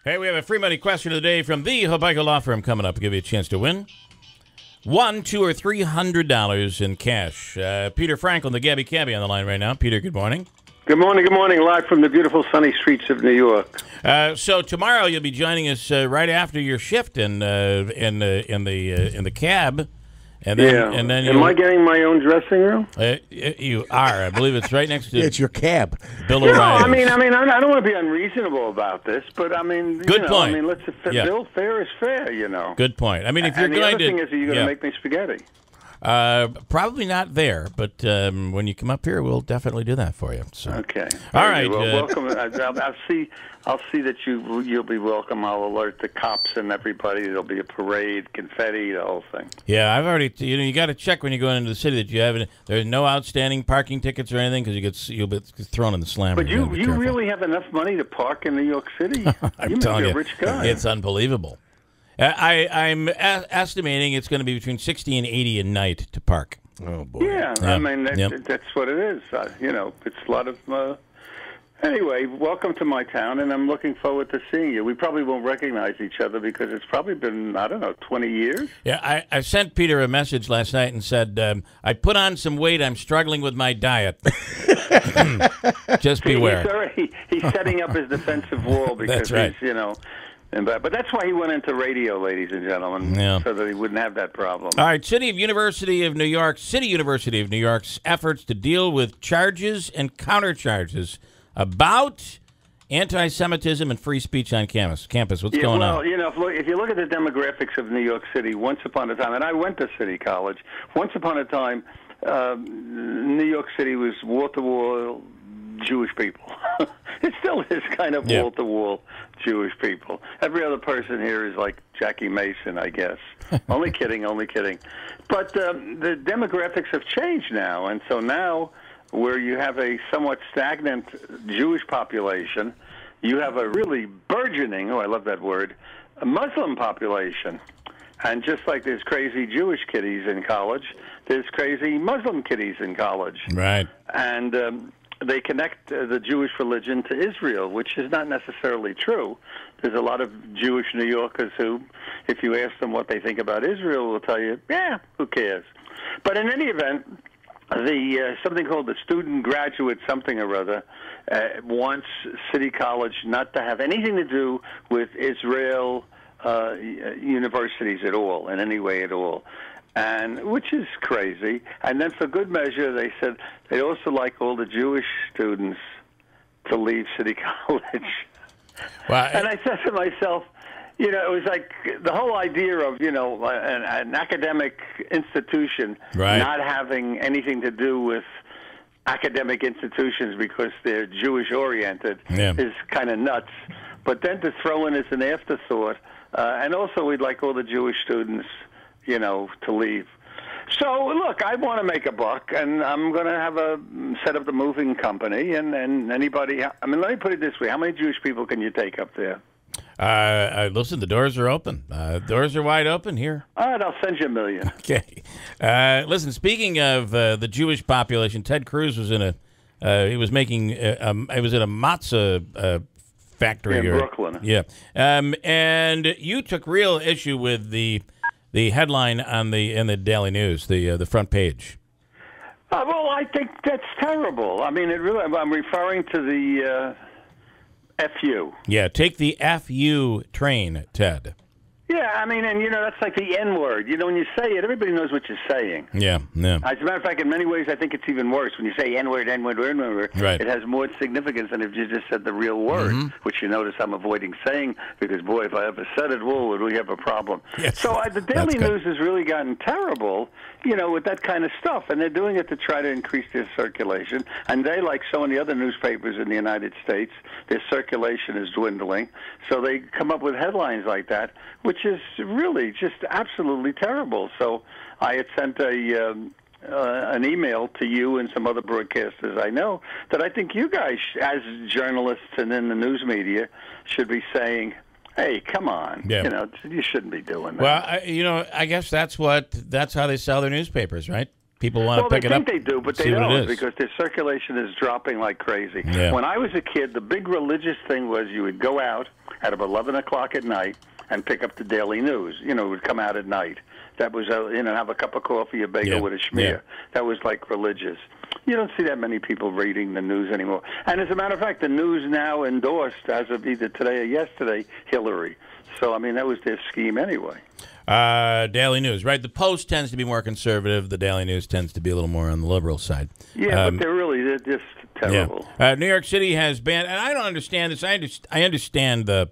Hey, we have a free money question of the day from the Hobico Law Firm coming up. I'll give you a chance to win $100, $200, or $300 in cash. Peter Franklin, the Gabby Cabby on the line right now. Peter, good morning. Good morning. Good morning. Live from the beautiful sunny streets of New York. So tomorrow you'll be joining us right after your shift in the cab. And then, and then am I getting my own dressing room? You are. I believe it's right next to. It's your cab. Bill O'Reilly's. I don't want to be unreasonable about this, but I mean, good point. I mean, Bill, fair is fair, you know. Good point. I mean, if you're and going the other thing is, are you going to make me spaghetti? Probably not there, but when you come up here, we'll definitely do that for you. So. Okay. All right. Well, welcome. I'll see that you'll be welcome. I'll alert the cops and everybody. There'll be a parade, confetti, the whole thing. Yeah, I've already. You got to check when you're going into the city that you haven't. There's no outstanding parking tickets or anything because you'll be thrown in the slammer. But you really have enough money to park in New York City? I'm telling you, a rich guy. It's unbelievable. I'm estimating it's going to be between 60 and 80 a night to park. Oh boy! Yeah, I mean that's what it is. It's a lot of. Anyway, welcome to my town, and I'm looking forward to seeing you. We probably won't recognize each other because it's probably been 20 years. Yeah, I sent Peter a message last night and said I put on some weight. I'm struggling with my diet. Just beware. He's setting up his defensive wall because that's right. he's But that's why he went into radio, ladies and gentlemen, so that he wouldn't have that problem. All right, City University of New York's efforts to deal with charges and countercharges about anti-Semitism and free speech on campus. What's going on? Well, if you look at the demographics of New York City, once upon a time, and I went to City College, once upon a time, New York City was wall-to-wall Jewish people. It still is kind of wall-to-wall Jewish people. Every other person here is like Jackie Mason, I guess. Only kidding. But the demographics have changed now, and so now where you have a somewhat stagnant Jewish population, you have a really burgeoning, I love that word, a Muslim population. And just like there's crazy Jewish kiddies in college, there's crazy Muslim kiddies in college. Right. And they connect the Jewish religion to Israel, which is not necessarily true. There's a lot of Jewish New Yorkers who, if you ask them what they think about Israel, will tell you, who cares? But in any event, the something called the Student Graduate something or other wants City College not to have anything to do with Israel universities at all, in any way at all. And which is crazy. And then for good measure, they said they'd also like all the Jewish students to leave City College. Well, and I said to myself, it was like the whole idea of, an academic institution not having anything to do with academic institutions because they're Jewish-oriented is kind of nuts. But then to throw in as an afterthought, and also we'd like all the Jewish students to leave. So, look, I want to make a buck, and I'm going to set up the moving company, and anybody, let me put it this way. How many Jewish people can you take up there? Listen, the doors are open. Doors are wide open here. All right, I'll send you $1 million. Okay. Listen, speaking of the Jewish population, Ted Cruz was he was making, it was at a matzah factory in Brooklyn. Yeah. And you took real issue with the headline in the Daily News, the front page. Well, I think that's terrible. I mean, I'm referring to the FU. Yeah, take the FU train, Ted. Yeah, I mean, and that's like the N word. When you say it, everybody knows what you're saying. Yeah. As a matter of fact, in many ways, I think it's even worse when you say N word, N word, N word. Right. It has more significance than if you just said the real word, which you notice I'm avoiding saying because, boy, if I ever said it, would we have a problem? Yes. So the Daily News has really gotten terrible, with that kind of stuff, and they're doing it to try to increase their circulation. And they, like so many other newspapers in the United States, their circulation is dwindling. So they come up with headlines like that, which is really just absolutely terrible. So I had sent an email to you and some other broadcasters I know that I think you guys, as journalists and in the news media, should be saying, hey, come on, you shouldn't be doing that. Well, I guess that's how they sell their newspapers, right? people want to pick it up. Well, they think they do, but they don't, because their circulation is dropping like crazy. Yeah. When I was a kid, the big religious thing was you would go out at about 11 o'clock at night and pick up the daily news. You know, it would come out at night. That was, have a cup of coffee, a bagel with a schmear. Yeah. That was like religious. You don't see that many people reading the news anymore. And as a matter of fact, the news now endorsed, as of either today or yesterday, Hillary. So, I mean, that was their scheme anyway. Daily News, right? The Post tends to be more conservative. The Daily News tends to be a little more on the liberal side. Yeah, but they're just terrible. Yeah. New York City has banned, and I don't understand this. I understand the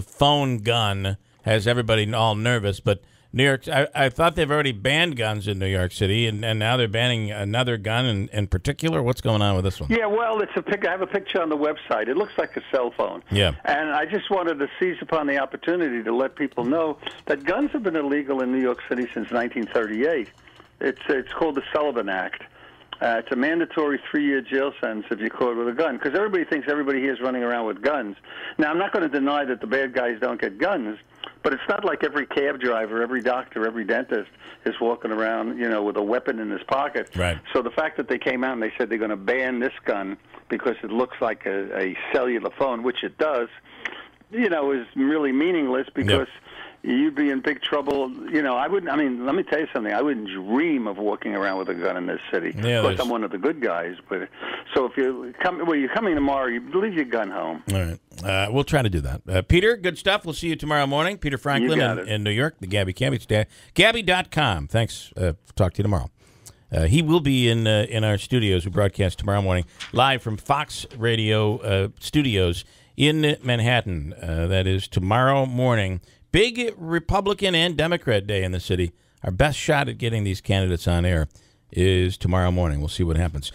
phone gun has everybody all nervous, but New York, I thought they've already banned guns in New York City, and now they're banning another gun in particular. What's going on with this one? Yeah, well, I have a picture on the website. It looks like a cell phone. Yeah. And I just wanted to seize upon the opportunity to let people know that guns have been illegal in New York City since 1938. It's called the Sullivan Act. It's a mandatory 3-year jail sentence if you're caught with a gun, because everybody thinks everybody here is running around with guns. Now, I'm not going to deny that the bad guys don't get guns, but it's not like every cab driver, every doctor, every dentist is walking around, with a weapon in his pocket. Right. So the fact that they came out and they said they're going to ban this gun because it looks like a cellular phone, which it does, is really meaningless, because you'd be in big trouble. Let me tell you something. I wouldn't dream of walking around with a gun in this city. Yeah, of course, I'm one of the good guys. But so if you're coming tomorrow, you leave your gun home. All right. We'll try to do that. Peter, good stuff. We'll see you tomorrow morning. Peter Franklin in New York, the Gabby Cabby. Gabby.com. Thanks. Talk to you tomorrow. He will be in our studios. We broadcast tomorrow morning live from Fox Radio Studios in Manhattan. That is tomorrow morning. Big Republican and Democrat day in the city. Our best shot at getting these candidates on air is tomorrow morning. We'll see what happens.